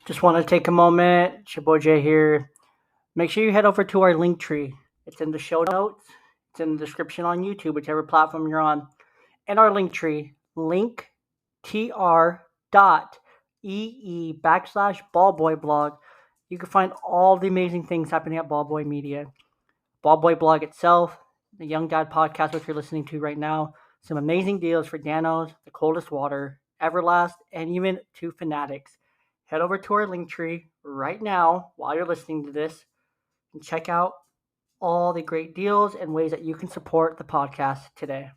Just want to take a moment. It's your boy Jay here. Make sure you head over to our link tree. It's in the show notes. It's in the description on YouTube, whichever platform you're on. And our link tree, linktr.ee/ballboy blog. You can find all the amazing things happening at Ballboy Media. Ballboy blog itself, the Young Dad podcast, which you're listening to right now. Some amazing deals for Danos, The Coldest Water, Everlast, and even Two Fanatics. Head over to our link tree right now while you're listening to this and check out all the great deals and ways that you can support the podcast today.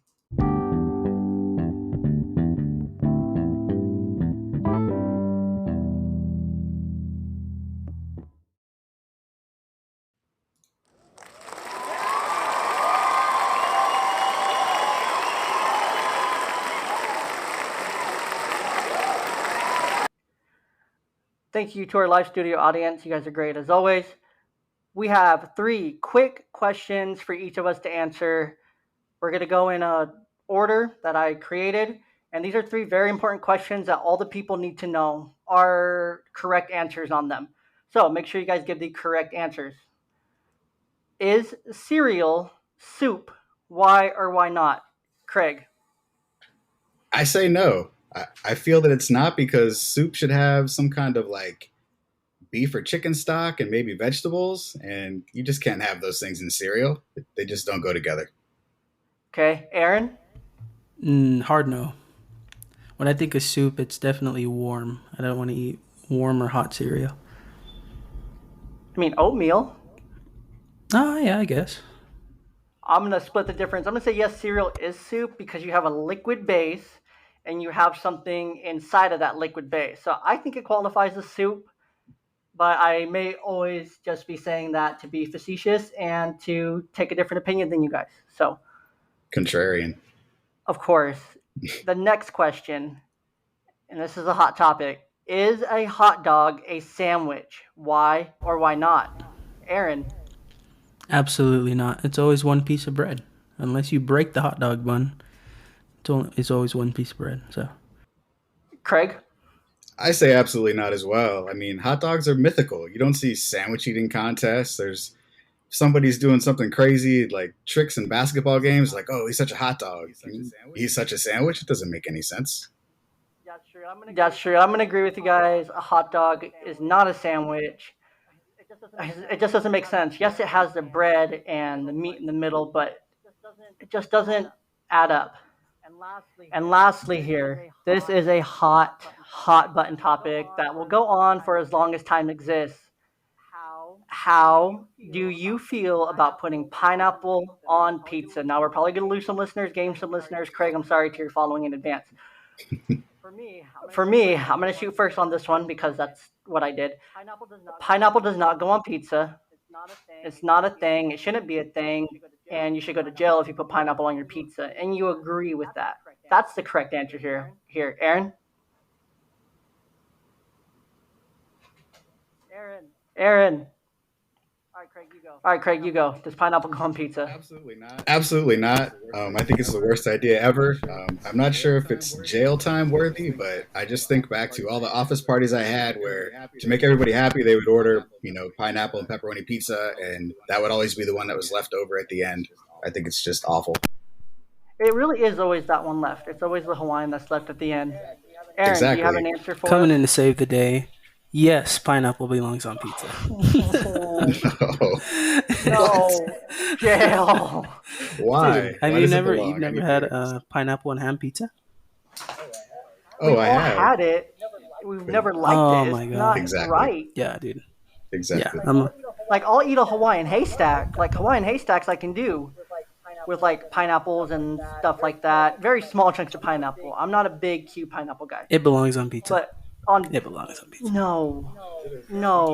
Thank you to our live studio audience. You guys are great as always. We have 3 quick questions for each of us to answer. We're going to go in a order that I created. And these are 3 very important questions that all the people need to know are correct answers on them. So make sure you guys give the correct answers. Is cereal soup? Why or why not? Craig. I say no. I feel that it's not because soup should have some kind of like beef or chicken stock and maybe vegetables, and you just can't have those things in cereal. They just don't go together. Okay, Aaron? Hard no. When I think of soup, it's definitely warm. I don't want to eat warm or hot cereal. I mean, oatmeal. Oh, yeah, I guess. I'm going to split the difference. I'm going to say yes, cereal is soup because you have a liquid base and you have something inside of that liquid base. So I think it qualifies as soup, but I may always just be saying that to be facetious and to take a different opinion than you guys. So, contrarian. Of course. The next question, and this is a hot topic, is a hot dog a sandwich? Why or why not? Aaron? Absolutely not. It's always one piece of bread. Unless you break the hot dog bun, it's always one piece of bread. So, Craig? I say absolutely not as well. I mean, hot dogs are mythical. You don't see sandwich eating contests. There's somebody's doing something crazy like tricks in basketball games. Like, oh, he's such a hot dog. He's such a sandwich. It doesn't make any sense. That's true. I'm going to agree with you guys. A hot dog is not a sandwich. It just doesn't make sense. Yes, it has the bread and the meat in the middle, but it just doesn't add up. And lastly here, this is a hot button topic that will go on for as long as time exists. How do you feel about putting pineapple on pizza? Now, we're probably going to lose some listeners, gain some listeners. Craig, I'm sorry to your following in advance. For me, I'm going to shoot first on this one because that's what I did. Pineapple does not go on pizza. It's not a thing. It shouldn't be a thing. And you should go to jail if you put pineapple on your pizza. And you agree with that. That's the correct answer here. Aaron? Aaron. All right, Craig, you go. Does pineapple go on pizza? Absolutely not. I think it's the worst idea ever. I'm not sure if it's jail time worthy, but I just think back to all the office parties I had where to make everybody happy, they would order, pineapple and pepperoni pizza, and that would always be the one that was left over at the end. I think it's just awful. It really is always that one left. It's always the Hawaiian that's left at the end. Aaron, exactly. Do you have an answer for Coming us? in to save the day. Yes, pineapple belongs on pizza. No. Jail. Why? Dude, have Why you does it never belong? you've never had pineapple and ham pizza? Oh, I all have. had it. We've never liked it. It's my God. not Exactly. right. Yeah, dude. Exactly. Yeah, Like, I'll eat a Hawaiian haystack. Like, Hawaiian haystacks I can do with, like, pineapples and stuff like that. Very small chunks of pineapple. I'm not a big, cute pineapple guy. it belongs on pizza. But It belongs on pizza. No.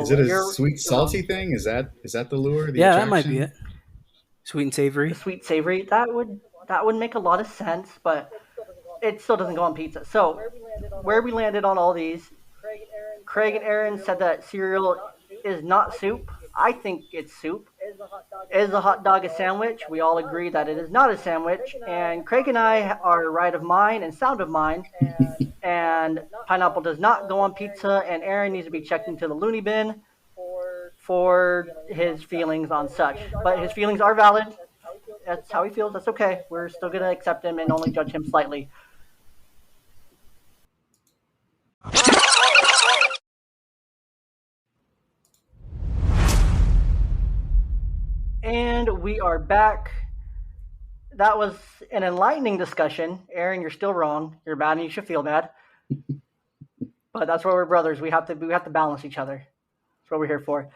Is it a sweet salty thing? Is that the lure? The Yeah, attraction? that might be it. Sweet and savory. The sweet savory, that would make a lot of sense, but it still doesn't go on pizza. So, where we landed on all these, Craig and Aaron said that cereal is not soup. I think it's soup. Is a hot dog a sandwich? We all agree that it is not a sandwich. And Craig and I are right of mind and sound of mind. And pineapple does not go on pizza. And Aaron needs to be checked into the loony bin for his feelings on such. But his feelings are valid. That's how he feels. That's okay. We're still going to accept him and only judge him slightly. And we are back. That was an enlightening discussion. Aaron, you're still wrong. You're bad and you should feel bad. But that's why we're brothers. We have to balance each other. That's what we're here for.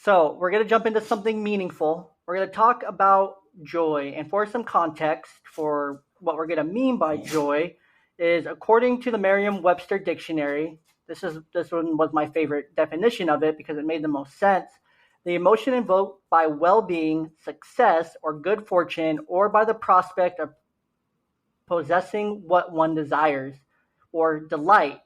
So we're going to jump into something meaningful. We're going to talk about joy. And for some context for what we're going to mean by joy is, according to the Merriam-Webster dictionary, this one was my favorite definition of it because it made the most sense. The emotion invoked by well-being, success, or good fortune, or by the prospect of possessing what one desires, or delight,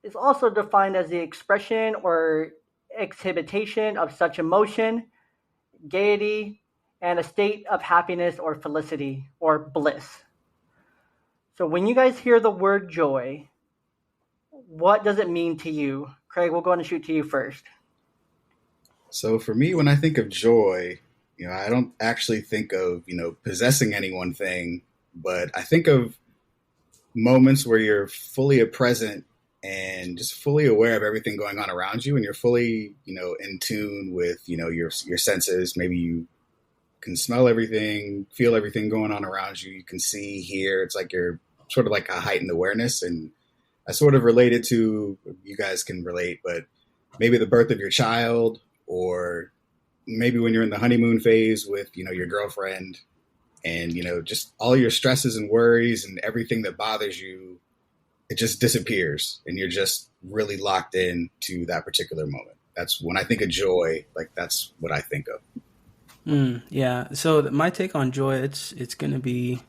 is also defined as the expression or exhibition of such emotion, gaiety, and a state of happiness or felicity or bliss. So when you guys hear the word joy, what does it mean to you? Craig, we'll go ahead and shoot to you first. So for me, when I think of joy, I don't actually think of, possessing any one thing, but I think of moments where you're fully present and just fully aware of everything going on around you, and you're fully, in tune with, your senses. Maybe you can smell everything, feel everything going on around you. You can see, hear. It's like you're sort of like a heightened awareness. And I sort of related to, you guys can relate, but maybe the birth of your child, or maybe when you're in the honeymoon phase with, your girlfriend, and, just all your stresses and worries and everything that bothers you, it just disappears and you're just really locked in to that particular moment. That's when I think of joy, like that's what I think of. Yeah. So my take on joy, it's going to be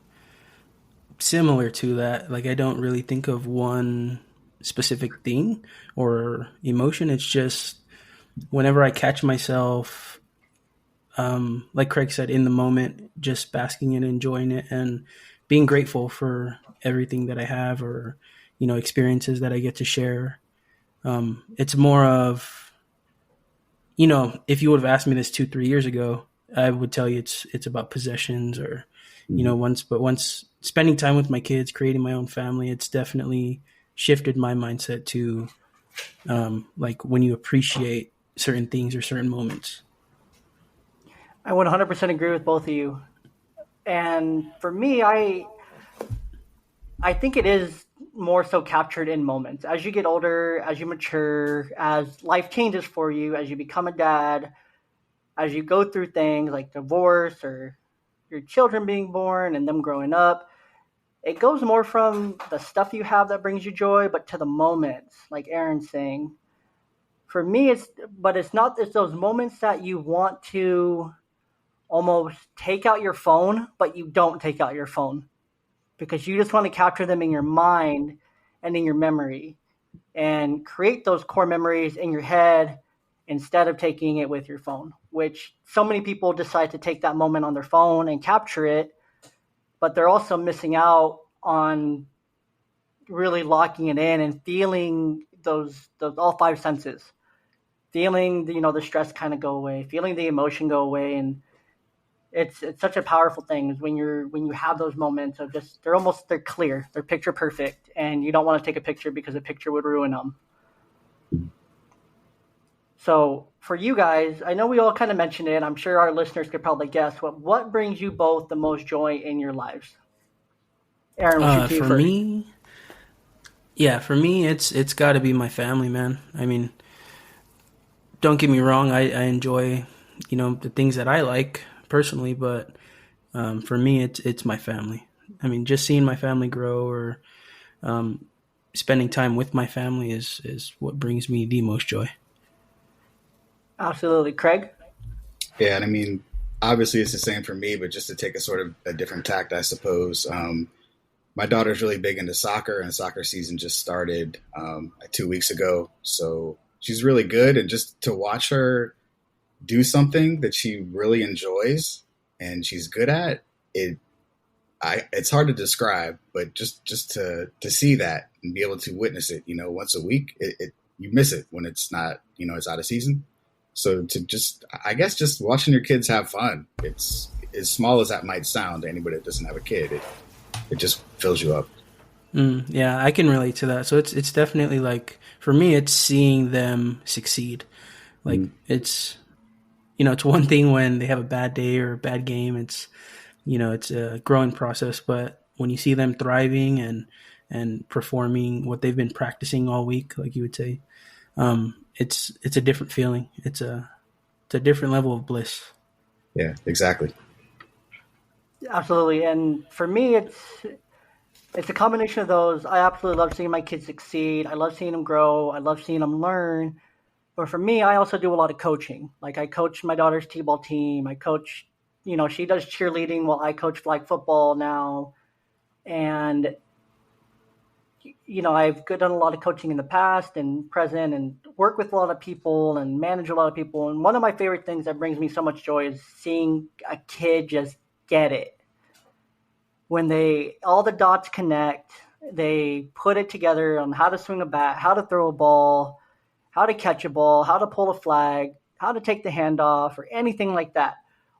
similar to that. Like, I don't really think of one specific thing or emotion. It's just whenever I catch myself, like Craig said, in the moment, just basking and enjoying it and being grateful for everything that I have, or, experiences that I get to share. It's more of, if you would have asked me this 2-3 years ago, I would tell you it's about possessions or, once spending time with my kids, creating my own family, it's definitely shifted my mindset to, like, when you appreciate certain things or certain moments. I would 100% agree with both of you. And for me, I think it is more so captured in moments. As you get older, as you mature, as life changes for you, as you become a dad, as you go through things like divorce or your children being born and them growing up, it goes more from the stuff you have that brings you joy, but to the moments, like Aaron's saying. For me, it's those moments that you want to almost take out your phone, but you don't take out your phone because you just want to capture them in your mind and in your memory and create those core memories in your head instead of taking it with your phone, which so many people decide to take that moment on their phone and capture it, but they're also missing out on really locking it in and feeling those all five senses, feeling the stress kind of go away, feeling the emotion go away. And it's such a powerful thing is when you have those moments of just, they're clear, they're picture perfect, and you don't want to take a picture because a picture would ruin them. So for you guys, I know we all kind of mentioned it. I'm sure our listeners could probably guess what brings you both the most joy in your lives. Aaron, what should you first? For me, it's got to be my family, man. I mean, don't get me wrong. I enjoy, the things that I like personally, but for me, it's my family. I mean, just seeing my family grow or spending time with my family is what brings me the most joy. Absolutely. Craig? Yeah, and I mean, obviously it's the same for me, but just to take a sort of a different tact, I suppose. My daughter's really big into soccer, and soccer season just started 2 weeks ago. So she's really good, and just to watch her do something that she really enjoys and she's good at, it's hard to describe, but just to see that and be able to witness it, once a week, you miss it when it's not, it's out of season. So I guess just watching your kids have fun, it's as small as that might sound to anybody that doesn't have a kid, it just fills you up. Yeah, I can relate to that. So it's definitely like, for me, it's seeing them succeed. Like it's one thing when they have a bad day or a bad game. It's a growing process, but when you see them thriving and performing what they've been practicing all week, like you would say, it's a different feeling. It's a different level of bliss. Yeah, exactly. Absolutely. And for me, it's a combination of those. I absolutely love seeing my kids succeed. I love seeing them grow. I love seeing them learn. But for me, I also do a lot of coaching. Like I coach my daughter's t-ball team. I coach, she does cheerleading while I coach flag football now. And, I've done a lot of coaching in the past and present and work with a lot of people and manage a lot of people. And one of my favorite things that brings me so much joy is seeing a kid just get it. When all the dots connect, they put it together on how to swing a bat, how to throw a ball, how to catch a ball, how to pull a flag, how to take the handoff, or anything like that.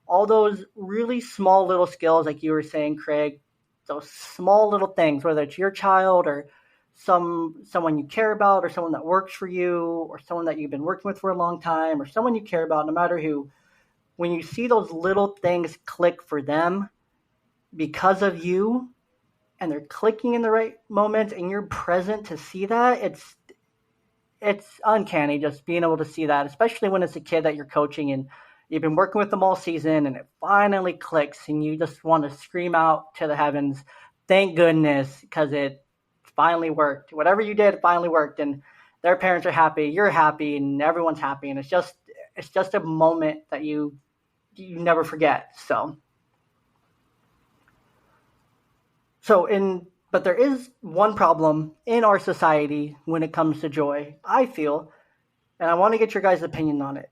All those really small little skills, like you were saying, Craig, those small little things, whether it's your child or someone you care about or someone that works for you or someone that you've been working with for a long time or someone you care about, no matter who, when you see those little things click for them because of you and they're clicking in the right moments and you're present to see that, it's uncanny just being able to see that, especially when it's a kid that you're coaching and you've been working with them all season and it finally clicks and you just want to scream out to the heavens, thank goodness, because it finally worked. Whatever you did finally worked and their parents are happy, you're happy, and everyone's happy. And it's just a moment that you never forget. But there is one problem in our society when it comes to joy, I feel, and I want to get your guys' opinion on it.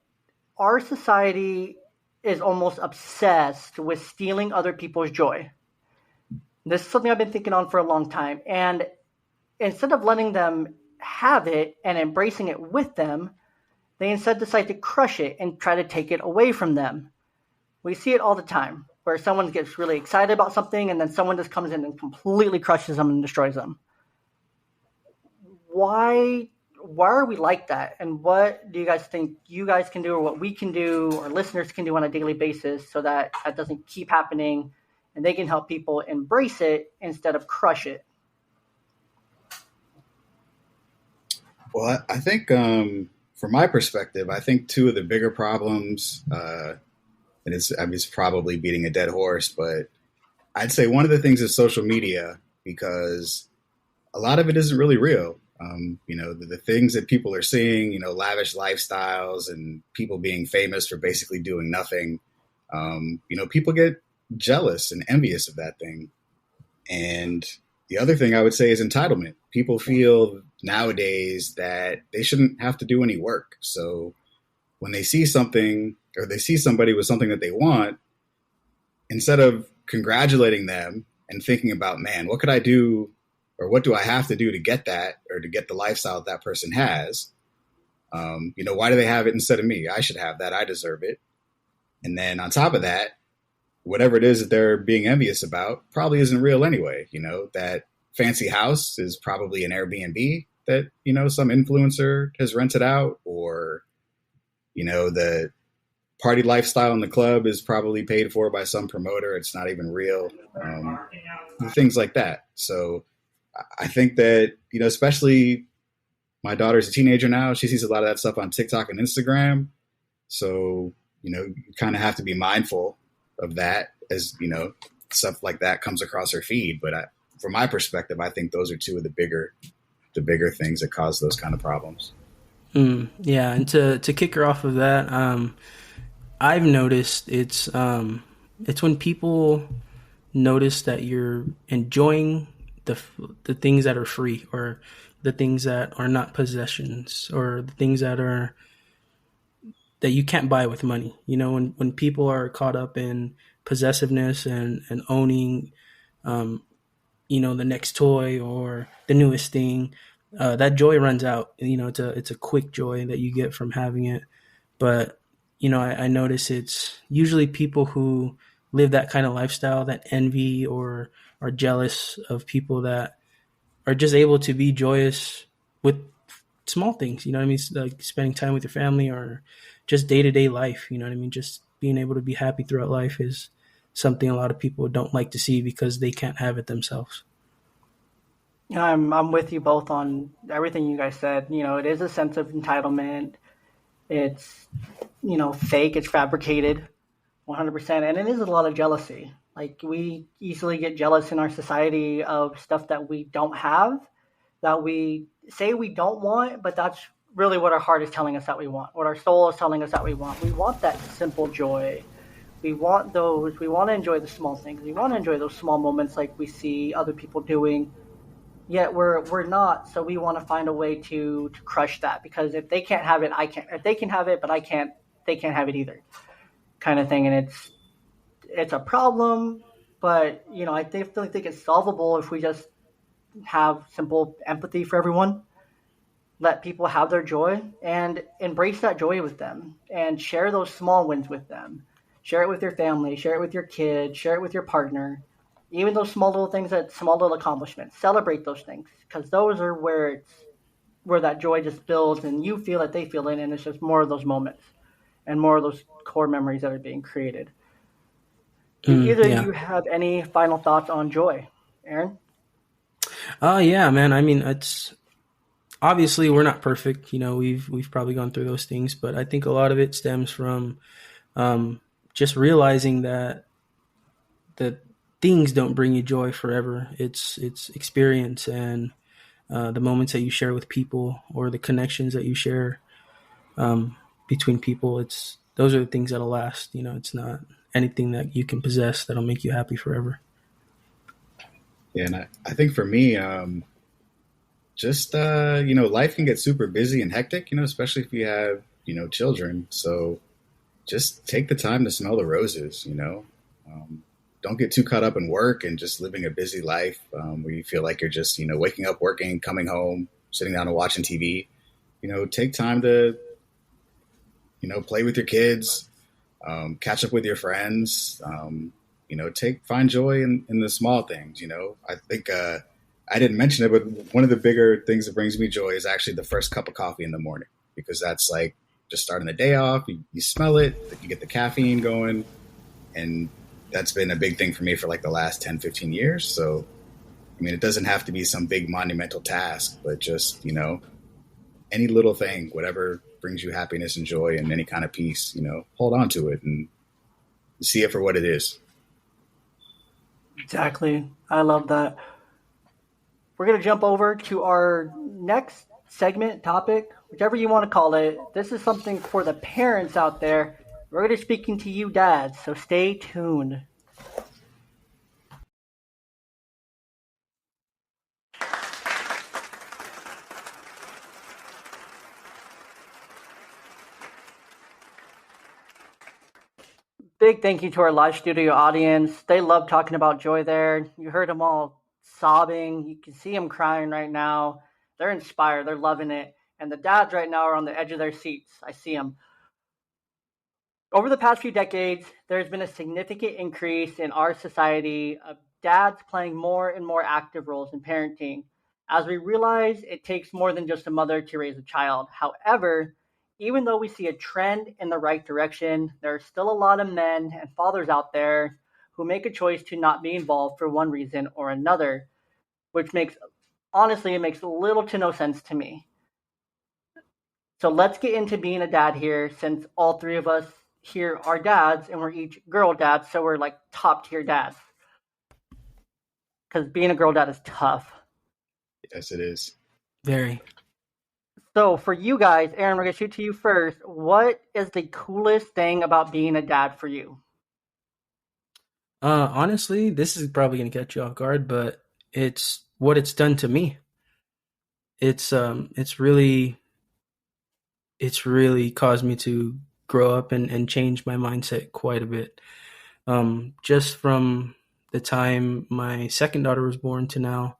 Our society is almost obsessed with stealing other people's joy. This is something I've been thinking on for a long time. And instead of letting them have it and embracing it with them, they instead decide to crush it and try to take it away from them. We see it all the time, where someone gets really excited about something and then someone just comes in and completely crushes them and destroys them. Why are we like that? And what do you guys think you guys can do, or what we can do, or listeners can do on a daily basis so that doesn't keep happening and they can help people embrace it instead of crush it? Well, I think from my perspective, I think two of the bigger problems, and it's probably beating a dead horse, but I'd say one of the things is social media, because a lot of it isn't really real. The things that people are seeing, lavish lifestyles and people being famous for basically doing nothing. People get jealous and envious of that thing. And the other thing I would say is entitlement. People feel nowadays that they shouldn't have to do any work. So when they see something or they see somebody with something that they want, instead of congratulating them and thinking about, man, what could I do, or what do I have to do to get that, or to get the lifestyle that person has? Why do they have it instead of me? I should have that. I deserve it. And then on top of that, whatever it is that they're being envious about probably isn't real anyway. That fancy house is probably an Airbnb that, some influencer has rented out, or, the party lifestyle in the club is probably paid for by some promoter. It's not even real. Things like that. So I think that, especially my daughter's a teenager now. She sees a lot of that stuff on TikTok and Instagram. So, you kind of have to be mindful of that as, stuff like that comes across her feed. But from my perspective, I think those are two of the bigger things that cause those kind of problems. Yeah. And to kick her off of that, I've noticed it's when people notice that you're enjoying the things that are free, or the things that are not possessions, or the things that are that you can't buy with money. You know, when people are caught up in possessiveness and owning, you know, the next toy or the newest thing, that joy runs out. You know, it's a quick joy that you get from having it. But, you know, I notice it's usually people who live that kind of lifestyle that envy or are jealous of people that are just able to be joyous with small things. You know what I mean? Like spending time with your family or just day to day life. You know what I mean? Just being able to be happy throughout life is something a lot of people don't like to see because they can't have it themselves. I'm with you both on everything you guys said. You know, it is a sense of entitlement. It's, you know, fake. It's fabricated, 100%, and it is a lot of jealousy. Like, we easily get jealous in our society of stuff that we don't have, that we say we don't want, but that's really what our heart is telling us that we want, what our soul is telling us that we want. We want that simple joy. We want those. We want to enjoy the small things. We want to enjoy those small moments like we see other people doing. Yet we're not. So we want to find a way to crush that, because if they can't have it, I can't. If they can have it, but I can't, they can't have it either, kind of thing. And it's a problem, but you know, I definitely think it's solvable if we just have simple empathy for everyone, let people have their joy and embrace that joy with them and share those small wins with them. Share it with your family, share it with your kids, share it with your partner. Even those small little things, that small little accomplishments, celebrate those things, because those are where that joy just builds and you feel it, they feel it, and it's just more of those moments and more of those core memories that are being created. Do either of Yeah. you have any final thoughts on joy? Aaron? Yeah, man. I mean, it's obviously we're not perfect. You know, we've probably gone through those things, but I think a lot of it stems from just realizing that things don't bring you joy forever. It's experience and the moments that you share with people or the connections that you share between people. It's those are the things that'll last. You know, it's not anything that you can possess that'll make you happy forever. Yeah, and I think for me, just you know, life can get super busy and hectic, you know, especially if you have, you know, children. So just take the time to smell the roses, you know. Don't get too caught up in work and just living a busy life where you feel like you're just, you know, waking up, working, coming home, sitting down and watching TV. You know, take time to, you know, play with your kids, catch up with your friends. You know, find joy in the small things. You know, I think I didn't mention it, but one of the bigger things that brings me joy is actually the first cup of coffee in the morning, because that's like just starting the day off. You smell it, you get the caffeine going, and that's been a big thing for me for like the last 10, 15 years. So, I mean, it doesn't have to be some big monumental task, but just, you know, any little thing, whatever brings you happiness and joy and any kind of peace, you know, hold on to it and see it for what it is. Exactly. I love that. We're going to jump over to our next segment, topic, whichever you want to call it. This is something for the parents out there. We're going to be speaking to you dads, so stay tuned. Big thank you to our live studio audience. They love talking about joy there. You heard them all sobbing. You can see them crying right now. They're inspired. They're loving it. And the dads right now are on the edge of their seats. I see them. Over the past few decades, there's been a significant increase in our society of dads playing more and more active roles in parenting, as we realize it takes more than just a mother to raise a child. However, even though we see a trend in the right direction, there are still a lot of men and fathers out there who make a choice to not be involved for one reason or another, which honestly, it makes little to no sense to me. So let's get into being a dad here, since all three of us here are dads and we're each girl dads, so we're like top tier dads. Because being a girl dad is tough. Yes, it is. Very. So for you guys, Aaron, we're going to shoot to you first. What is the coolest thing about being a dad for you? Honestly, this is probably going to catch you off guard, but it's what it's done to me. It's really caused me to grow up and change my mindset quite a bit. Just from the time my second daughter was born to now,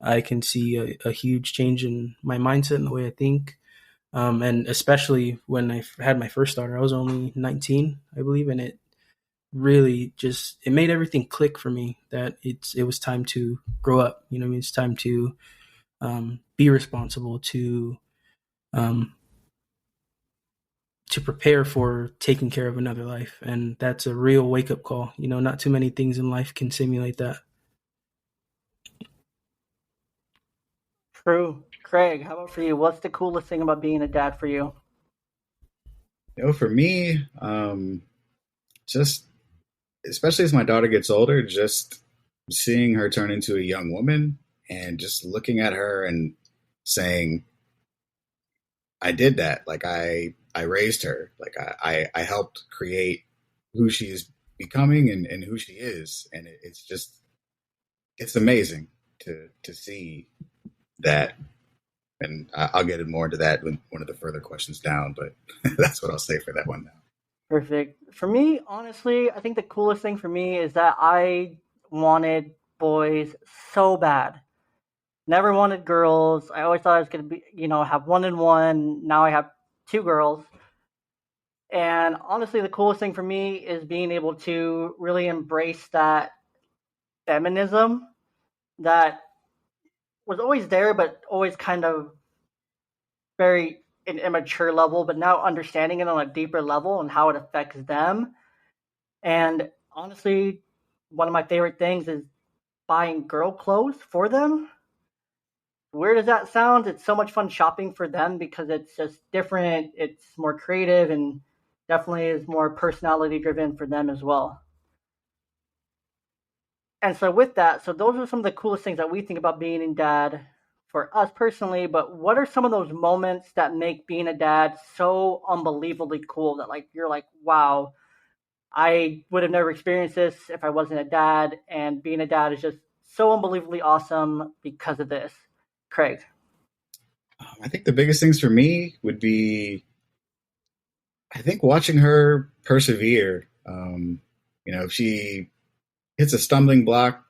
I can see a huge change in my mindset and the way I think. And especially when I had my first daughter, I was only 19, I believe, and it really just it made everything click for me that it was time to grow up. You know what I mean? It's time to be responsible, um, to prepare for taking care of another life. And that's a real wake up call. You know, not too many things in life can simulate that. True. Craig, how about for you? What's the coolest thing about being a dad for you? For me, just especially as my daughter gets older, just seeing her turn into a young woman and just looking at her and saying, I did that. Like I raised her. Like I helped create who she is becoming and who she is. And it's amazing to see that. And I'll get more into that when one of the further questions down, but that's what I'll say for that one now. Perfect. For me, honestly, I think the coolest thing for me is that I wanted boys so bad. Never wanted girls. I always thought I was going to be, have one and one. Now I have two girls. And honestly, the coolest thing for me is being able to really embrace that feminism that was always there, but always kind of very an immature level, but now understanding it on a deeper level and how it affects them. And honestly, one of my favorite things is buying girl clothes for them. Weird as that sounds, it's so much fun shopping for them because it's just different, it's more creative, and definitely is more personality driven for them as well. And so with that, so those are some of the coolest things that we think about being a dad for us personally, but what are some of those moments that make being a dad so unbelievably cool that like you're like, wow, I would have never experienced this if I wasn't a dad, and being a dad is just so unbelievably awesome because of this. Craig. I think the biggest things for me would be, I think, watching her persevere. If she hits a stumbling block,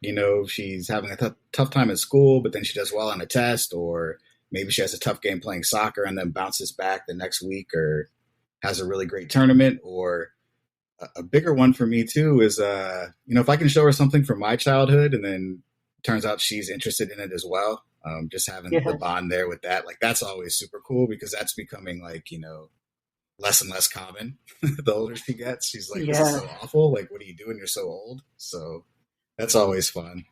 she's having a tough time at school, but then she does well on a test, or maybe she has a tough game playing soccer and then bounces back the next week, or has a really great tournament. Or a bigger one for me too is, if I can show her something from my childhood and then turns out she's interested in it as well. Just having the bond there with that, like that's always super cool because that's becoming like, less and less common. The older she gets, she's like, this is so awful. Like, what are you doing? You're so old. So that's always fun.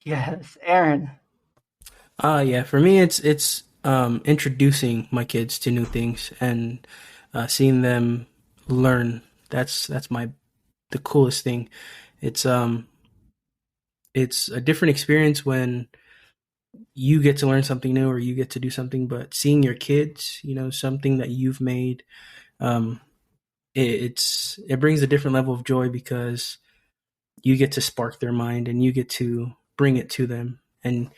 Yes. Aaron. Yeah, for me, it's introducing my kids to new things and seeing them learn. That's the coolest thing. It's a different experience when you get to learn something new or you get to do something, but seeing your kids, something that you've made, it brings a different level of joy because you get to spark their mind and you get to bring it to them and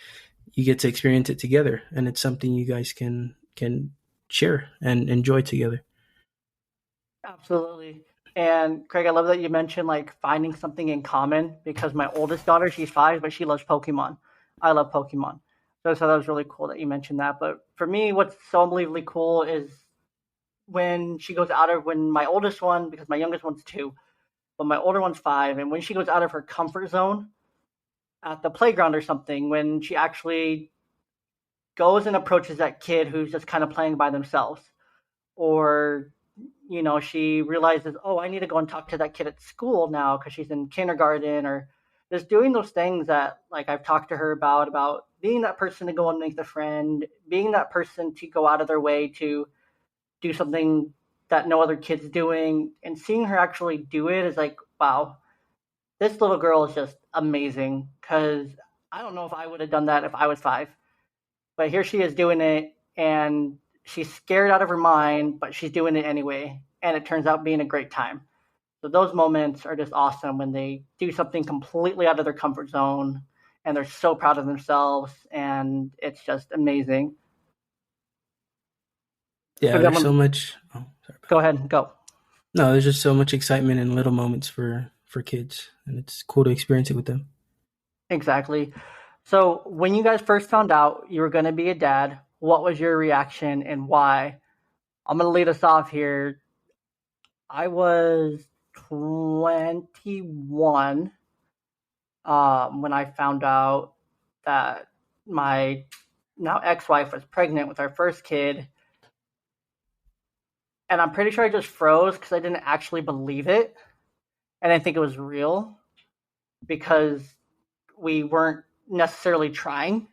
you get to experience it together. And it's something you guys can share and enjoy together. Absolutely. And Craig, I love that you mentioned like finding something in common because my oldest daughter, she's 5, but she loves Pokemon. I love Pokemon. So that was really cool that you mentioned that. But for me, what's so unbelievably cool is when my oldest one, because my youngest one's 2, but my older one's 5, and when she goes out of her comfort zone at the playground or something, when she actually goes and approaches that kid who's just kind of playing by themselves, or she realizes, oh, I need to go and talk to that kid at school now because she's in kindergarten, or just doing those things that like I've talked to her about being that person to go and make the friend, being that person to go out of their way to do something that no other kid's doing, and seeing her actually do it is like, wow, this little girl is just amazing because I don't know if I would have done that if I was 5. But here she is doing it, and she's scared out of her mind, but she's doing it anyway, and it turns out being a great time. So those moments are just awesome when they do something completely out of their comfort zone, and they're so proud of themselves, and it's just amazing. Yeah, there's so much. Oh, Go ahead, go. No, there's just so much excitement in little moments for kids, and it's cool to experience it with them. Exactly. So when you guys first found out you were going to be a dad, what was your reaction and why? I'm going to lead us off here. I was 21 when I found out that my now ex-wife was pregnant with our first kid. And I'm pretty sure I just froze because I didn't actually believe it. And I think it was real because we weren't necessarily trying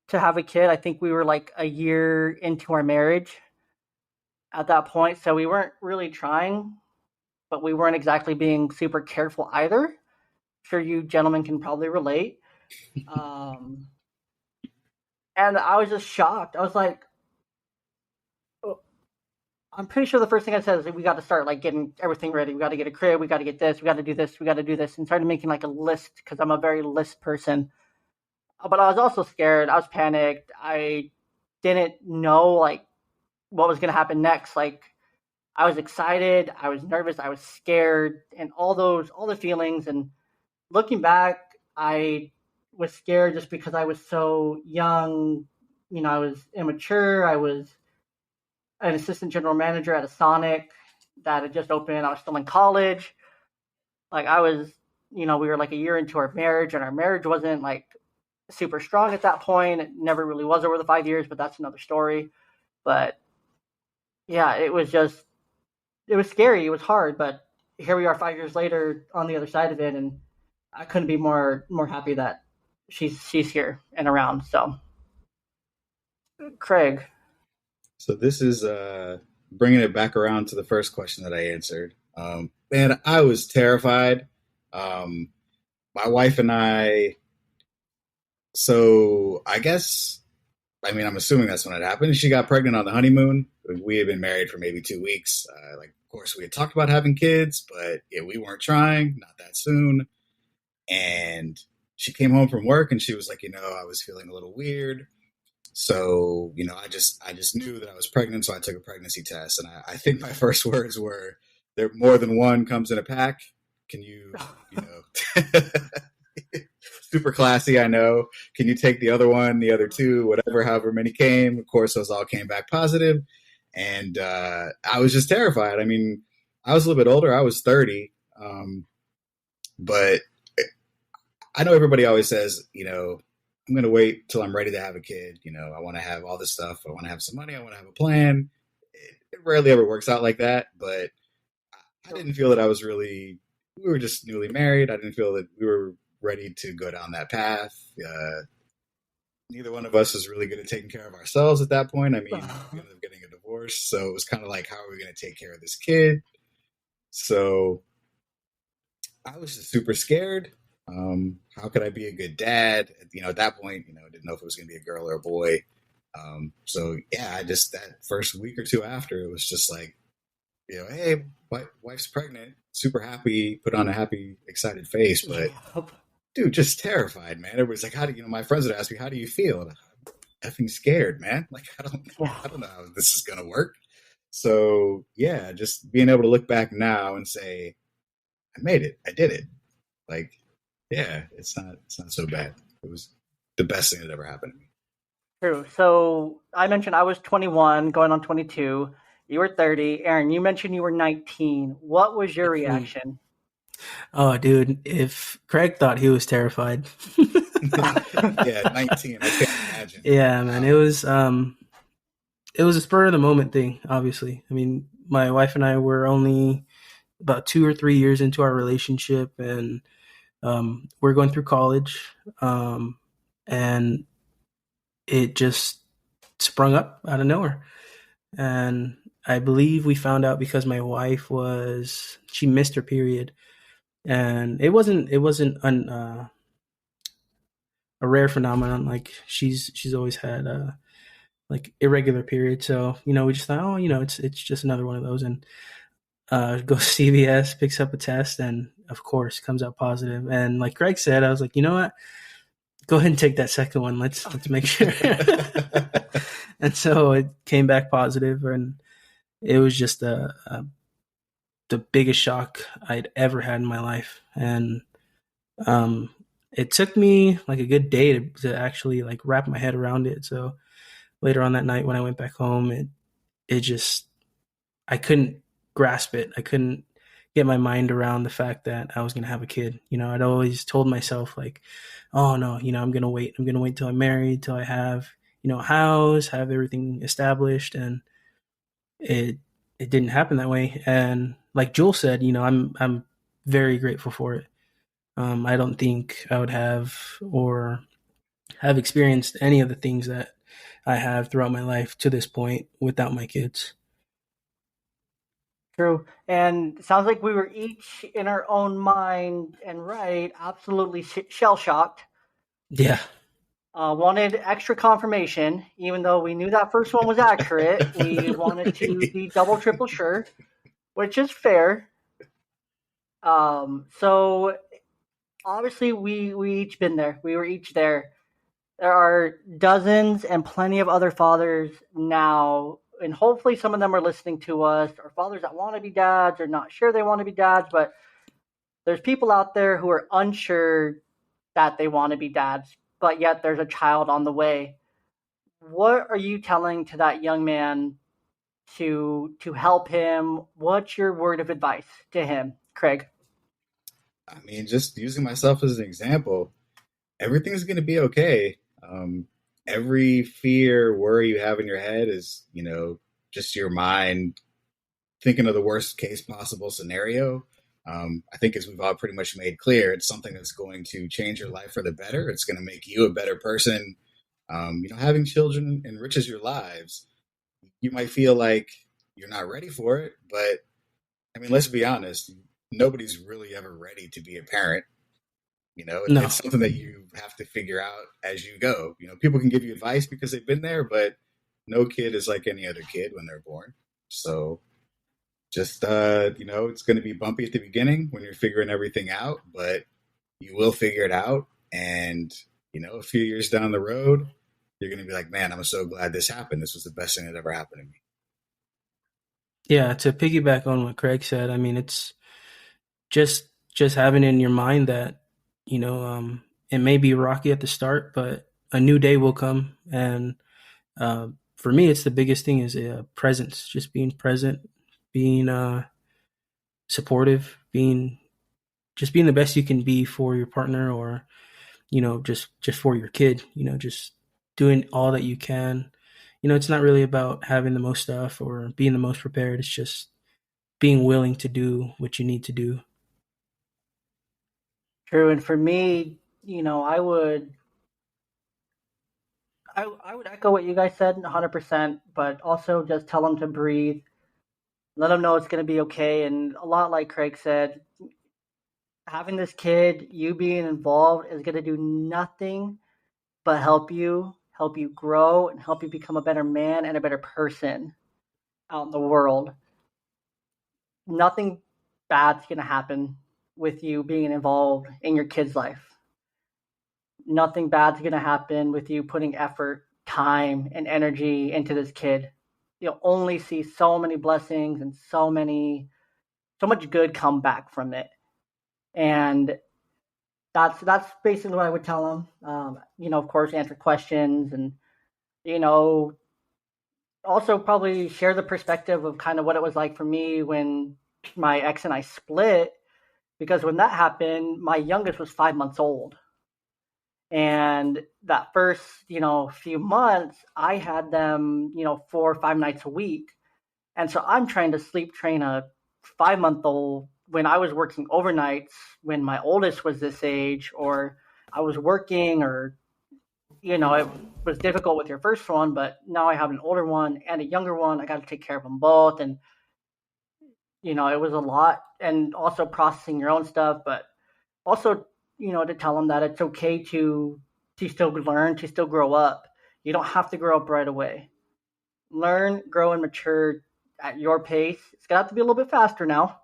to have a kid. I think we were like a year into our marriage at that point. So we weren't really trying, but we weren't exactly being super careful either. I'm sure you gentlemen can probably relate. And I was just shocked. I was like, I'm pretty sure the first thing I said is we got to start like getting everything ready. We got to get a crib. We got to get this. We got to do this. We got to do this. And started making like a list because I'm a very list person. But I was also scared. I was panicked. I didn't know like what was going to happen next. Like I was excited. I was nervous. I was scared, and all the feelings. And looking back, I was scared just because I was so young. You know, I was immature. I was an assistant general manager at a Sonic that had just opened. I was still in college. Like I was, we were like a year into our marriage, and our marriage wasn't like super strong at that point. It never really was over the 5 years, but that's another story. But yeah, it was scary. It was hard, but here we are 5 years later on the other side of it, and I couldn't be more happy that she's here and around. So, Craig. So this is bringing it back around to the first question that I answered. Man, I was terrified. My wife and I. So I guess, I'm assuming that's when it happened. She got pregnant on the honeymoon. We had been married for maybe 2 weeks. Of course, we had talked about having kids, but yeah, we weren't trying, not that soon. And she came home from work and she was like, I was feeling a little weird. So, I just knew that I was pregnant. So I took a pregnancy test. And I think my first words were, there more than one comes in a pack. Can you super classy, I know. Can you take the other one, the other two, whatever, however many came? Of course, those all came back positive. And I was just terrified. I was a little bit older. I was 30. But I know everybody always says, I'm going to wait till I'm ready to have a kid. I want to have all this stuff. I want to have some money. I want to have a plan. It rarely ever works out like that. But I didn't feel that we were just newly married. I didn't feel that we were ready to go down that path. Neither one of us was really good at taking care of ourselves at that point. We ended up getting a divorce. So it was kind of like, how are we going to take care of this kid? So I was just super scared. How could I be a good dad? At that point, I didn't know if it was going to be a girl or a boy. So yeah, that first week or two after, it was just like, hey, wife's pregnant, super happy, put on a happy, excited face, but dude, just terrified, man. Everybody's like, my friends would ask me, how do you feel? And I'm effing scared, man. Like, I don't know how this is going to work. So yeah, just being able to look back now and say, I made it. I did it. Like, yeah, it's not so bad. It was the best thing that ever happened to me. True. So I mentioned I was 21, going on 22. You were 30. Aaron, you mentioned you were 19. What was your reaction? Oh, dude, if Craig thought he was terrified. Yeah, 19. I can't imagine. Yeah, man. It was a spur of the moment thing, obviously. My wife and I were only about 2 or 3 years into our relationship, and we're going through college, and it just sprung up out of nowhere. And I believe we found out because my wife she missed her period, and it wasn't a rare phenomenon. Like she's always had like irregular periods. So, we just thought, it's just another one of those, and goes CVS, picks up a test, and of course comes out positive. And like Craig said, I was like, you know what? Go ahead and take that second one. Let's make sure. And so it came back positive, and it was just the biggest shock I'd ever had in my life. And um, it took me like a good day to actually like wrap my head around it. So later on that night when I went back home, it just, I couldn't grasp it. I couldn't get my mind around the fact that I was going to have a kid. I'd always told myself like, oh no, I'm going to wait. I'm going to wait till I'm married, till I have, a house, have everything established. And it, it didn't happen that way. And like Joel said, I'm very grateful for it. I don't think I would have experienced any of the things that I have throughout my life to this point without my kids. True. And it sounds like we were each in our own mind and absolutely shell shocked. Yeah. Wanted extra confirmation, even though we knew that first one was accurate. We wanted to be double, triple sure, which is fair. So obviously we each been there. We were each there. There are dozens and plenty of other fathers now, and hopefully some of them are listening to us, or fathers that want to be dads or not sure they want to be dads, but there's people out there who are unsure that they want to be dads, but yet there's a child on the way. What are you telling to that young man to help him? What's your word of advice to him, Craig? I mean, just using myself as an example, everything's going to be okay. Every fear, worry you have in your head is, just your mind thinking of the worst case possible scenario. I think as we've all pretty much made clear, it's something that's going to change your life for the better. It's going to make you a better person. Having children enriches your lives. You might feel like you're not ready for it, but I mean, let's be honest. Nobody's really ever ready to be a parent. No. It's something that you have to figure out as you go. People can give you advice because they've been there, but no kid is like any other kid when they're born. So just, it's going to be bumpy at the beginning when you're figuring everything out, but you will figure it out. And, a few years down the road, you're going to be like, man, I'm so glad this happened. This was the best thing that ever happened to me. Yeah, to piggyback on what Craig said, I mean, it's just having in your mind that, it may be rocky at the start, but a new day will come. And for me, it's the biggest thing is presence, just being present, being supportive, being the best you can be for your partner, or just for your kid. Just doing all that you can. It's not really about having the most stuff or being the most prepared. It's just being willing to do what you need to do. True. And for me, I would echo what you guys said 100%, but also just tell them to breathe, let them know it's going to be okay. And a lot like Craig said, having this kid, you being involved, is going to do nothing but help you grow and help you become a better man and a better person out in the world. Nothing bad's going to happen with you being involved in your kid's life. Nothing bad's going to happen with you putting effort, time, and energy into this kid. You'll only see so many blessings and so much good come back from it. And that's basically what I would tell them. Of course, answer questions and, also probably share the perspective of kind of what it was like for me when my ex and I split, because when that happened, my youngest was 5 months old. And that first, few months, I had them, 4 or 5 nights a week. And so I'm trying to sleep train a 5-month-old when I was working overnights when my oldest was this age, or I was working, or, it was difficult with your first one, but now I have an older one and a younger one. I got to take care of them both. And, it was a lot, and also processing your own stuff, but also, to tell them that it's okay to still learn, to still grow up. You don't have to grow up right away. Learn, grow, and mature at your pace. It's going to have to be a little bit faster now,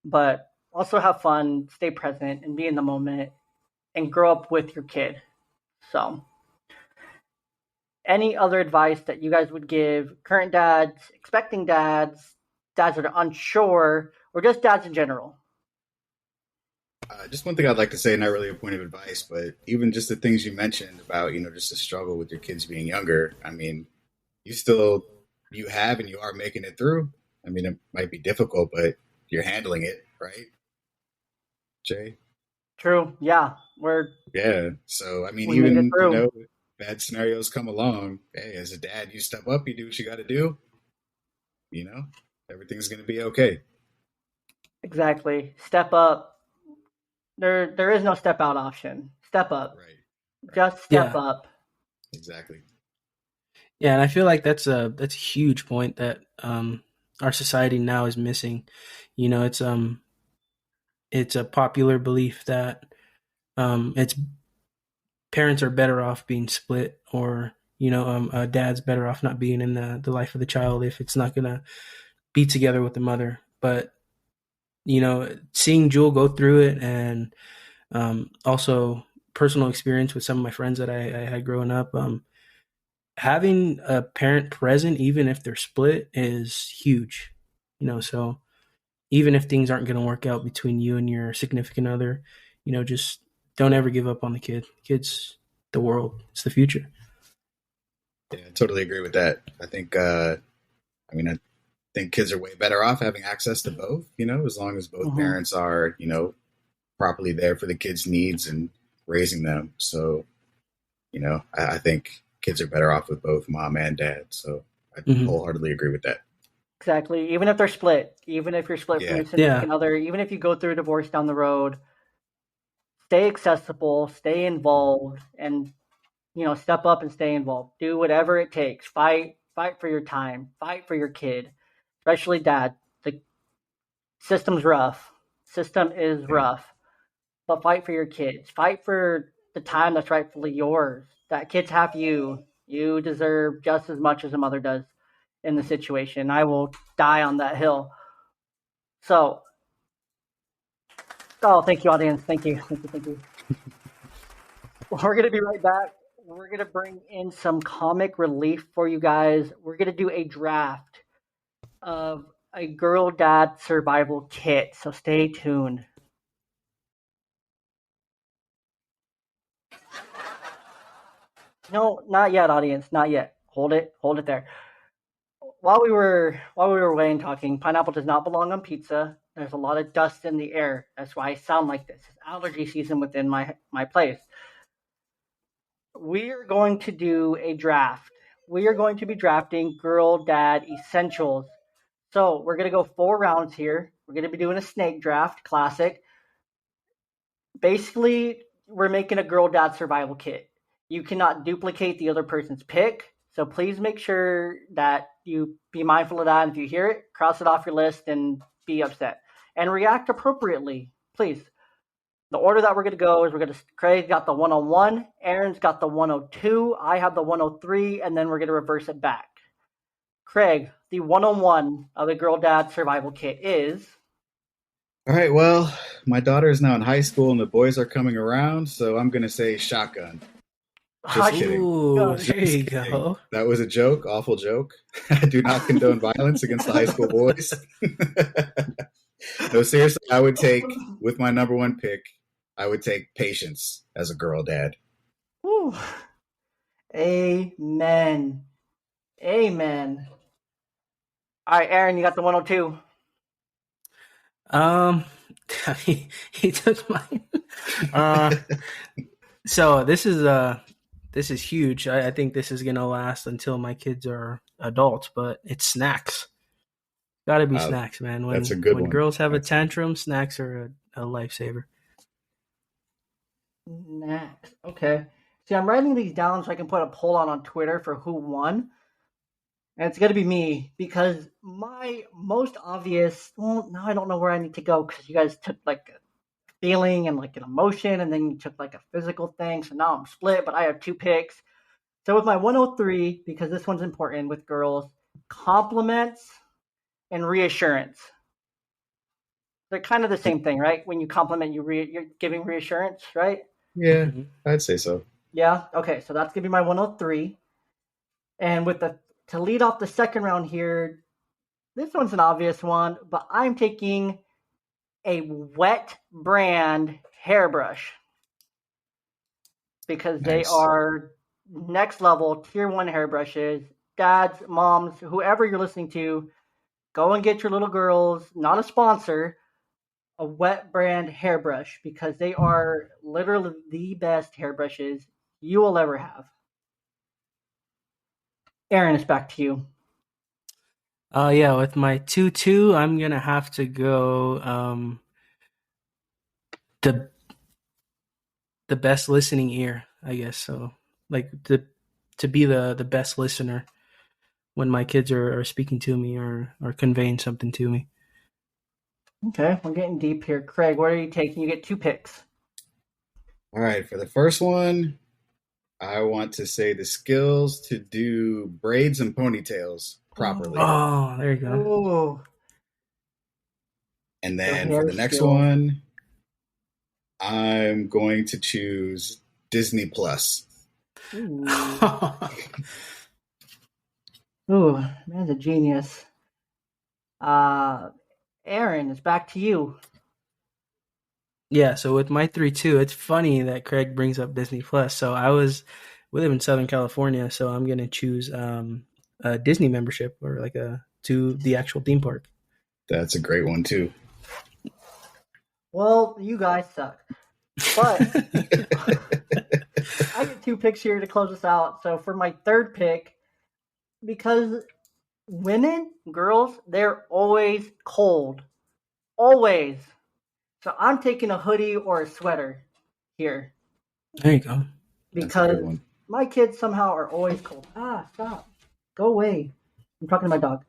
but also have fun, stay present, and be in the moment, and grow up with your kid. So, any other advice that you guys would give current dads, expecting dads, dads that are unsure, or just dads in general? Just one thing I'd like to say, not really a point of advice, but even just the things you mentioned about, just the struggle with your kids being younger. I mean, you have and you are making it through. I mean, it might be difficult, but you're handling it, right, Jay? True. Yeah. Yeah. So, I mean, We made it even, through. bad scenarios come along. Hey, as a dad, you step up, you do what you got to do, you know, everything's going to be okay. Exactly. Step up. There is no step out option. Step up. Right. Just step Yeah. up. Exactly. Yeah, and I feel like that's a huge point that our society now is missing. It's a popular belief that it's parents are better off being split, or a dad's better off not being in the life of the child if it's not gonna be together with the mother. But seeing Jewel go through it, and also personal experience with some of my friends that I had growing up, having a parent present, even if they're split, is huge. So even if things aren't going to work out between you and your significant other, just don't ever give up on the kid. Kid's the world. It's the future. Yeah, I totally agree with that. I think, I think kids are way better off having access to both, as long as both parents are, properly there for the kids' needs and raising them. So, I think kids are better off with both mom and dad. So I wholeheartedly agree with that. Exactly. Even if they're split, even if you're split from your significant other, even if you go through a divorce down the road, stay accessible, stay involved, and step up and stay involved. Do whatever it takes. Fight for your time. Fight for your kid, especially dad. The system's rough. System is rough, but fight for your kids. Fight for the time that's rightfully yours. That kids have you. You deserve just as much as a mother does in the situation. I will die on that hill. So, thank you, audience. Thank you. We're going to be right back. We're going to bring in some comic relief for you guys. We're going to do a draft of a girl dad survival kit. So stay tuned. No, not yet, audience. Not yet. Hold it there. While we were waiting talking, pineapple does not belong on pizza. There's a lot of dust in the air. That's why I sound like this. It's allergy season within my place. We are going to do a draft. We are going to be drafting girl dad essentials. So we're going to go 4 rounds here. We're going to be doing a snake draft, classic. Basically, we're making a girl dad survival kit. You cannot duplicate the other person's pick. So please make sure that you be mindful of that. And if you hear it, cross it off your list and be upset. And react appropriately, please. The order that we're going to go is Craig got the 101, Aaron's got the 102, I have the 103, and then we're going to reverse it back. Craig, the 101 of the Girl Dad Survival Kit is... All right, well, my daughter is now in high school and the boys are coming around, so I'm going to say shotgun. Just kidding. Ooh, there you go. That was a joke, awful joke. I do not condone violence against the high school boys. No, seriously, I would take, with my number 1 pick, I would take patience as a girl dad. Ooh. Amen. Amen. All right, Aaron, you got the 102. He took mine. So this is huge. I think this is gonna last until my kids are adults, but it's snacks. Gotta be snacks, man. That's a good one. When girls have a tantrum, snacks are a lifesaver. Snacks. Okay. See, I'm writing these down so I can put a poll on Twitter for who won. And it's going to be me, because my most obvious, well, now I don't know where I need to go, because you guys took like a feeling and like an emotion, and then you took like a physical thing. So now I'm split, but I have 2 picks. So with my 103, because this one's important with girls, compliments and reassurance. They're kind of the same thing, right? When you compliment, you're giving reassurance, right? Yeah, I'd say so. Yeah. Okay. So that's going to be my 103. And to lead off the second round here, This one's an obvious one, but I'm taking a wet brand hairbrush because they Nice. are next level tier 1 hairbrushes. Dads, moms, whoever you're listening to, go and get your little girls, not a sponsor, a wet brand hairbrush because they are literally the best hairbrushes you will ever have. Aaron, it's back to you. Yeah, with my 2-2, I'm gonna have to go the best listening ear, I guess. So like to be the best listener when my kids are speaking to me or conveying something to me. Okay, we're getting deep here. Craig, what are you taking? You get 2 picks. All right, for the first one, I want to say the skills to do braids and ponytails properly. Oh, there you go. Oh, And the then for hair the next skill. one, I'm going to choose Disney Plus. Ooh. Ooh, man's a genius. Aaron, it's back to you. Yeah, so with my 3-2, it's funny that Craig brings up Disney Plus. So we live in Southern California, so I'm gonna choose a Disney membership or like to the actual theme park. That's a great one too. Well, you guys suck. But I get 2 picks here to close us out. So for my third pick, because women, girls, they're always cold. Always. So I'm taking a hoodie or a sweater here. There you go. Because my kids somehow are always cold. Stop. Go away. I'm talking to my dog.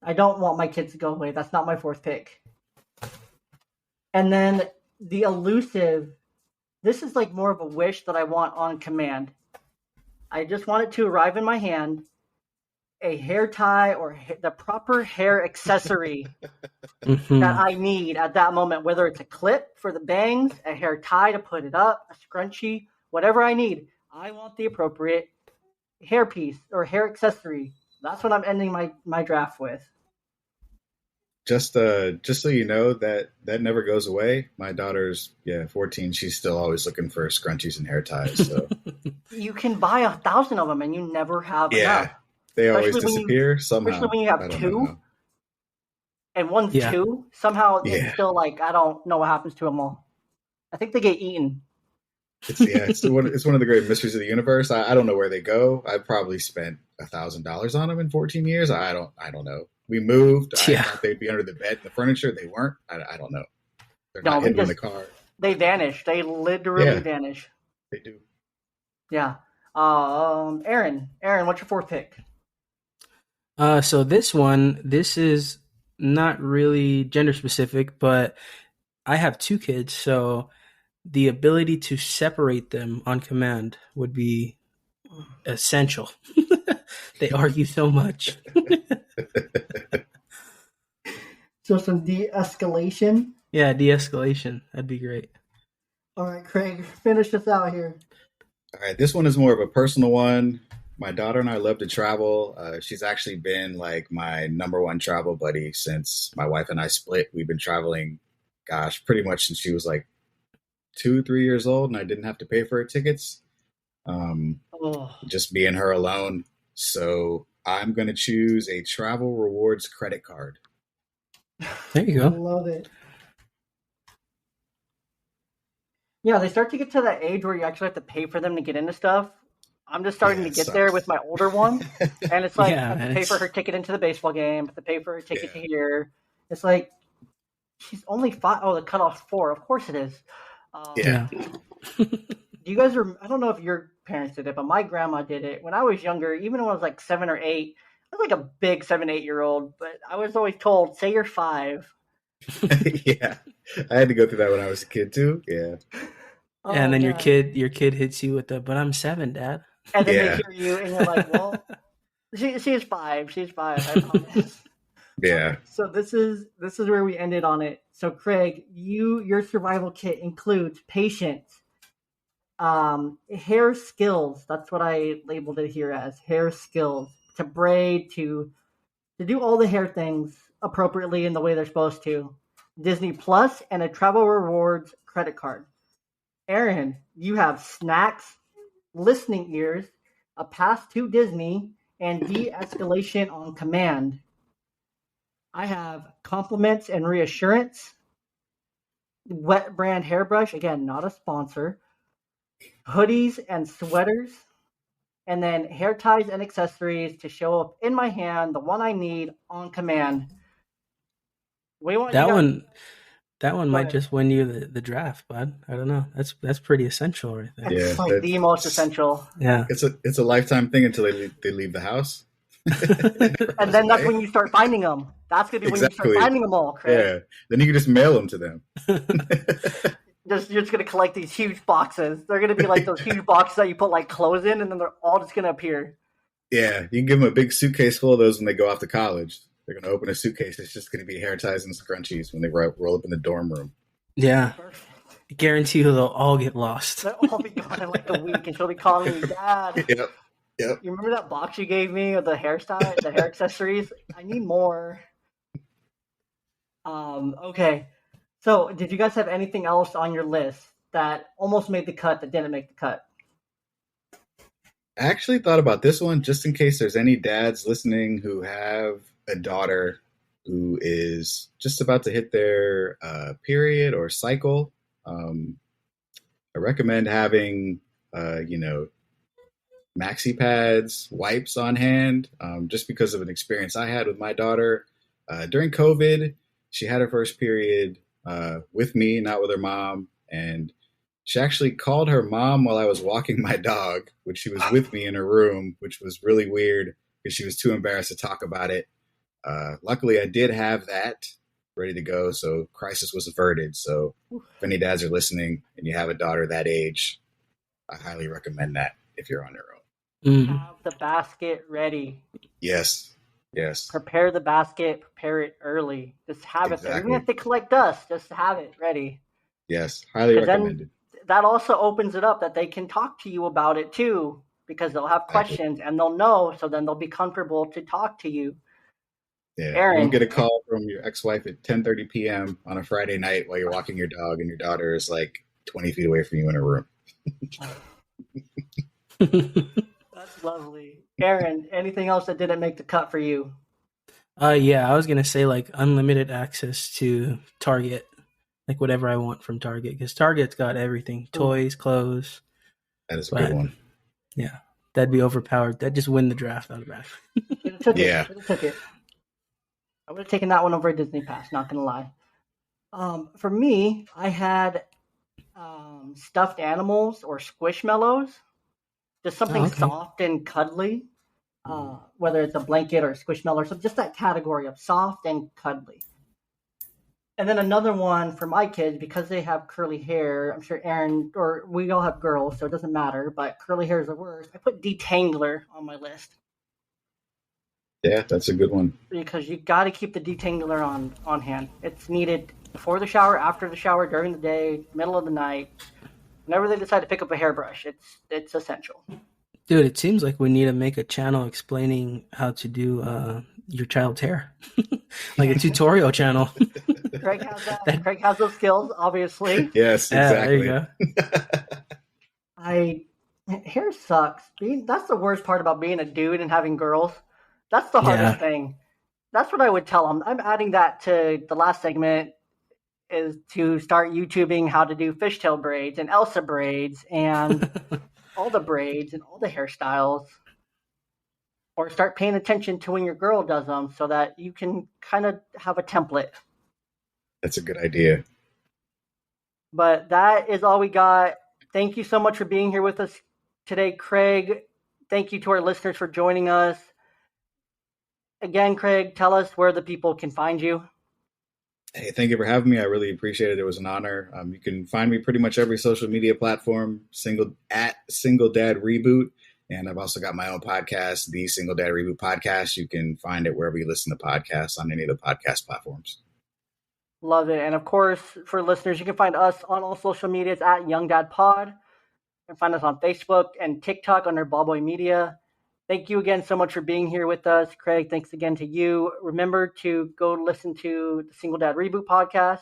I don't want my kids to go away. That's not my fourth pick. And then the elusive, this is like more of a wish that I want on command. I just want it to arrive in my hand, a hair tie or the proper hair accessory that I need at that moment, whether it's a clip for the bangs, a hair tie to put it up, a scrunchie, whatever I need. I want the appropriate hair piece or hair accessory. That's what I'm ending my draft with. Just so you know, that never goes away. My daughter's 14. She's still always looking for scrunchies and hair ties. So you can buy 1,000 of them and you never have enough. They always disappear somehow. Especially when you have 2 and one's 2. Somehow it's still like, I don't know what happens to them all. I think they get eaten. It's one of the great mysteries of the universe. I don't know where they go. I probably spent $1,000 on them in 14 years. I don't know. We moved. I thought they'd be under the bed and the furniture. They weren't. I don't know. They're not hidden in the car. They vanish. They literally vanish. They do. Yeah. Aaron, what's your fourth pick? So this is not really gender specific, but I have 2 kids, so the ability to separate them on command would be essential. They argue so much. So some de-escalation? Yeah, de-escalation. That'd be great. All right, Craig, finish this out here. All right, this one is more of a personal one. My daughter and I love to travel. She's actually been like my number one travel buddy since my wife and I split. We've been traveling, pretty much since she was like 2-3 years old, and I didn't have to pay for her tickets. Just being her alone. So I'm going to choose a travel rewards credit card. There you go. I love it. Yeah, they start to get to that age where you actually have to pay for them to get into stuff. I'm just starting to get there with my older one. And it's like, I have to pay for her ticket into the baseball game, I have to pay for her ticket to here. It's like, she's only 5. Oh, the cutoff's 4. Of course it is. Do you guys I don't know if your parents did it, but my grandma did it. When I was younger, even when I was like 7 or 8, I was like a big 7-8-year-old, but I was always told, say you're 5. I had to go through that when I was a kid too. And then your kid hits you with the, but I'm 7, Dad. And then they hear you and you're like, well, she's 5. She's 5, I promise. So this is where we ended on it. So Craig, your survival kit includes patience, hair skills. That's what I labeled it here as, hair skills, to braid, to to do all the hair things appropriately in the way they're supposed to. Disney Plus and a travel rewards credit card. Aaron, you have snacks, listening ears, a pass to Disney, and de-escalation on command. I have compliments and reassurance, wet brand hairbrush, again, not a sponsor, hoodies and sweaters, and then hair ties and accessories to show up in my hand, the one I need on command. That one might just win you the draft, bud. I don't know. That's pretty essential right there. It's like the most essential. Yeah. It's a lifetime thing until they leave the house. And then that's when you start finding them. That's going to be when you start finding them all, Craig. Yeah. Then you can just mail them to them. You're just going to collect these huge boxes. They're going to be like those huge boxes that you put like clothes in, and then they're all just going to appear. Yeah. You can give them a big suitcase full of those when they go off to college. They're going to open a suitcase. It's just going to be hair ties and scrunchies when they roll up in the dorm room. Yeah. I guarantee you they'll all get lost. They'll all be gone in like a week, and she'll be calling me, Dad. Yep. You remember that box you gave me of the hairstyle, the hair accessories? I need more. Okay. So, did you guys have anything else on your list that almost made the cut that didn't make the cut? I actually thought about this one just in case there's any dads listening who have a daughter who is just about to hit their period or cycle. I recommend having, maxi pads, wipes on hand, just because of an experience I had with my daughter. During COVID, she had her first period with me, not with her mom. And she actually called her mom while I was walking my dog, which she was with me in her room, which was really weird because she was too embarrassed to talk about it. Luckily, I did have that ready to go, so crisis was averted. So if any dads are listening and you have a daughter that age, I highly recommend that if you're on your own. Have the basket ready. Yes. Prepare the basket, prepare it early. Just have it there. Even if they collect dust, just have it ready. Yes, highly recommended. That also opens it up that they can talk to you about it too, because they'll have questions and they'll know, so then they'll be comfortable to talk to you. Yeah, Aaron, you get a call from your ex-wife at 10:30 p.m. on a Friday night while you're walking your dog and your daughter is like 20 feet away from you in a room. That's lovely. Aaron, anything else that didn't make the cut for you? Yeah, I was gonna say like unlimited access to Target, like whatever I want from Target, because Target's got everything: toys, clothes. That is a good one. Yeah, that'd be overpowered. That'd just win the draft out of back. Took it. I would have taken that one over a Disney Pass, not gonna lie. For me, I had stuffed animals or squishmallows, just something soft and cuddly, whether it's a blanket or a squishmallow or something, just that category of soft and cuddly. And then another one for my kids, because they have curly hair. I'm sure Aaron, or we all have girls, so it doesn't matter, but curly hair is the worst. I put detangler on my list. Yeah, that's a good one. Because you got to keep the detangler on hand. It's needed before the shower, after the shower, during the day, middle of the night. Whenever they decide to pick up a hairbrush, it's essential. Dude, it seems like we need to make a channel explaining how to do your child's hair. Like a tutorial channel. Craig has that. Craig has those skills, obviously. Yes, exactly. There you go. Hair sucks. That's the worst part about being a dude and having girls. That's the hardest thing. That's what I would tell them. I'm adding that to the last segment, is to start YouTubing how to do fishtail braids and Elsa braids and all the braids and all the hairstyles. Or start paying attention to when your girl does them so that you can kind of have a template. That's a good idea. But that is all we got. Thank you so much for being here with us today, Craig. Thank you to our listeners for joining us. Again, Craig, tell us where the people can find you. Hey, thank you for having me. I really appreciate it. It was an honor. You can find me pretty much every social media platform, Single Dad Reboot. And I've also got my own podcast, the Single Dad Reboot Podcast. You can find it wherever you listen to podcasts on any of the podcast platforms. Love it. And of course, for listeners, you can find us on all social medias at Young Dad Pod. You can find us on Facebook and TikTok under Ballboy Media. Thank you again so much for being here with us. Craig, thanks again to you. Remember to go listen to the Single Dad Reboot podcast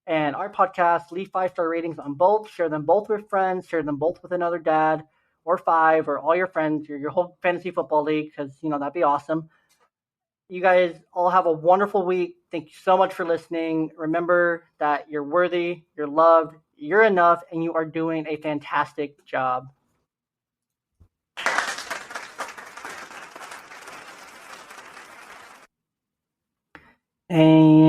and our podcast. Leave 5-star ratings on both. Share them both with friends. Share them both with another dad or 5 or all your friends, your whole fantasy football league, because, that'd be awesome. You guys all have a wonderful week. Thank you so much for listening. Remember that you're worthy, you're loved, you're enough, and you are doing a fantastic job. And